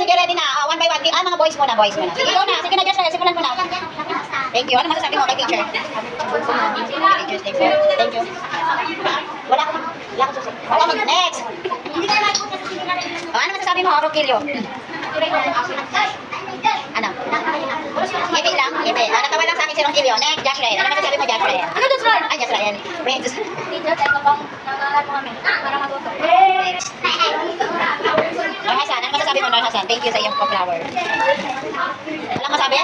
sige, ready na. One by one. Mga boys muna, boys muna. Sige, ikaw na. Sige na, Joshua. Simulan mo na. Thank you. Ano masasabi mo kay teacher? Teacher, thank you. Thank you. Wala ko susi. Next. Ano masasabi mo, Rogelio? Ano? Ibi lang? Ibi. Natawa lang sa akin si Rogelio. Next, Josh Ray. Ano masasabi mo, Josh Ray? Ano Josh Ray? Ay, Josh Ray. Teacher, tayo bang nangalat mo kami para matuto? Noor Hasan, ano masasabi mo, Noor Hasan? Thank you sa iyong pa-flower. Walang masabi?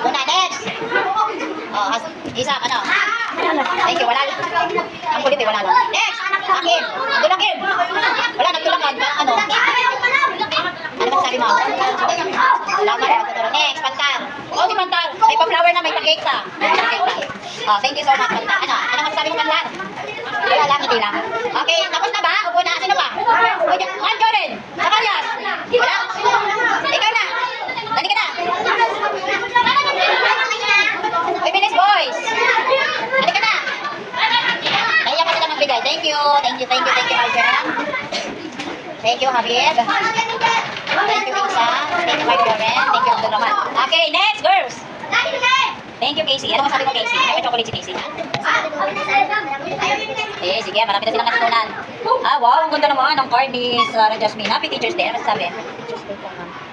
Doon na, next. Isa, ano? Thank you, wala lang. Ang kulit eh, wala lang. Next! Akin! Doon akin! Wala, nagtulakan. Ano? Ano masasabi mo? Salamat, magtuturo. Next, Pantar. Si Pantar. May pa-flower na, may pa-cake pa. Thank you so much, Pantar. Ano masasabi mo, Pantar? Wala lang, hindi lang. Okay, tapos na ba? Upo na. Sino ba? Jordan! Nakayas! Wala? Ikaw na! Dali ka na! Uy, bilis, boys! Dali ka na! Kaya ka sila magbigay. Thank you, Algernon. Thank you, Javier. Thank you, Isa. Thank you, Jordan. Thank you, Abdul Rahman. Okay, next, girls! Thank you, Casey. Ano masabi ko, Casey? May chocolate si Casey. Sige, marami na silang natutunan. Wow, ang ganda naman ng card ni Sarah Jasmine. Happy Teacher's Day. Ano masasabi?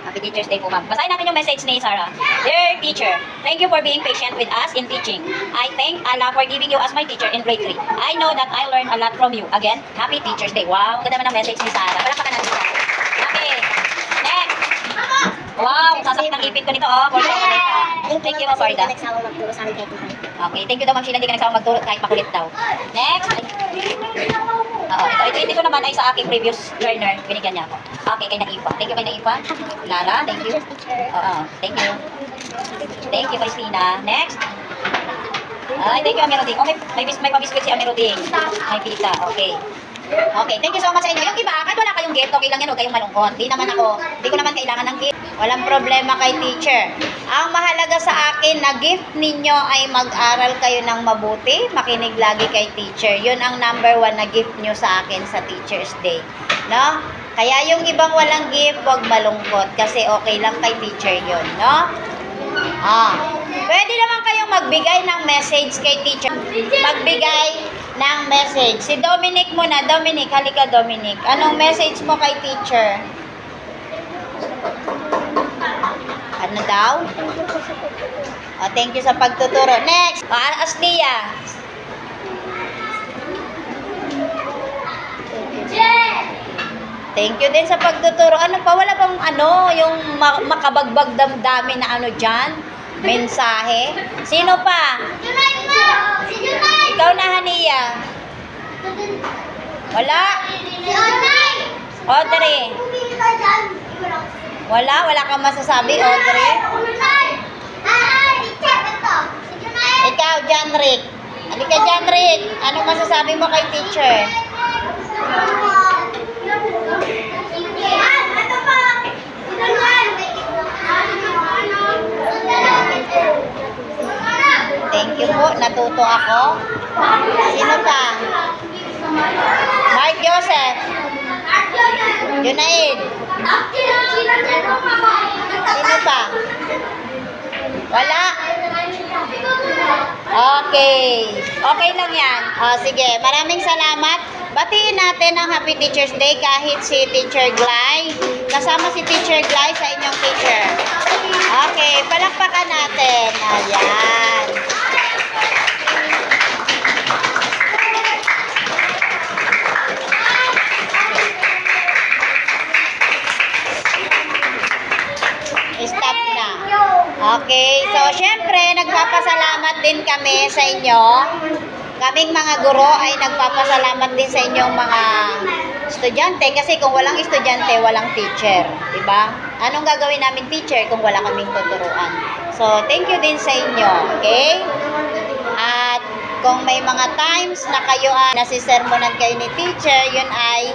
Happy Teacher's Day po, ma'am. Basahin natin yung message ni Sarah. Dear teacher, thank you for being patient with us in teaching. I thank Allah for giving you as my teacher in grade 3. I know that I learned a lot from you. Again, Happy Teacher's Day. Wow, ang ganda naman ng message ni Sarah. Palakpakan natin siya. Okay, next. Wow, sasakit ang ipit ko nito, oh. Thank you, Farida. Okay, thank you daw, Ma'am Sheila. Hindi ka nagsama magturo kahit makulit daw. Next. Ito naman ay sa aking previous learner. Binigyan niya ako. Okay, kay Naifa. Thank you kay Naifa. Lara, thank you. Thank you. Thank you, Christina. Next. Ay, thank you, Amiruding. Oh, may pabiskwit si Amiruding. May pizza. Okay. Okay, thank you so much sa inyo. Yung iba, kahit wala kayong gift, okay lang yan, huwag kayong malungkot. Di ko naman kailangan ng gift. Walang problema kay teacher. Ang mahalaga sa akin na gift ninyo ay mag-aral kayo ng mabuti, makinig lagi kay teacher. Yun ang number 1 na gift nyo sa akin sa Teacher's Day. No? Kaya yung ibang walang gift, huwag malungkot kasi okay lang kay teacher yun. No? Pwede naman kayong magbigay ng message kay teacher. Magbigay ng message. Si Dominic muna. Dominic, halika Dominic. Anong message mo kay teacher? Ano daw? Thank you sa pagtuturo. Next. Aslia. Thank you din sa pagtuturo. Ano pa? Wala bang yung makabagbag dami na dyan? Mensahe? Sino pa? Ikaw na, Hania. Wala? Audrey. Wala kang masasabi, Audrey? Ikaw, Janrick. Halika, Janrick. Anong masasabi mo kay teacher? Thank you po. Natuto ako. Sino pa? Mark Joseph. Junaid. Sino pa? Wala? Okay. Okay lang yan. Sige. Maraming salamat. Batiin natin ang Happy Teacher's Day kahit si Teacher Glay. Kasama si Teacher Glay sa inyong teacher. Okay. Palakpakan natin. Ayan. Stop na. Okay. So, syempre, nagpapasalamat din kami sa inyo. Kaming mga guro ay nagpapasalamat din sa inyong mga estudyante. Kasi kung walang estudyante, walang teacher. Diba? Anong gagawin namin teacher kung wala kaming tuturuan? So, thank you din sa inyo. Okay? At kung may mga times na kayo nasisermonan kayo ni teacher, yun ay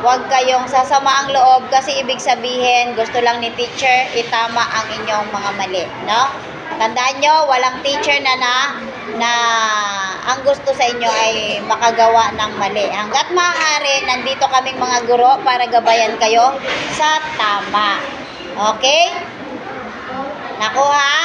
huwag kayong sasama ang loob kasi ibig sabihin gusto lang ni teacher itama ang inyong mga mali, no? Tandaan nyo, walang teacher na ang gusto sa inyo ay makagawa ng mali. Hanggat maaari, nandito kaming mga guro para gabayan kayo sa tama. Okay? Nakuha?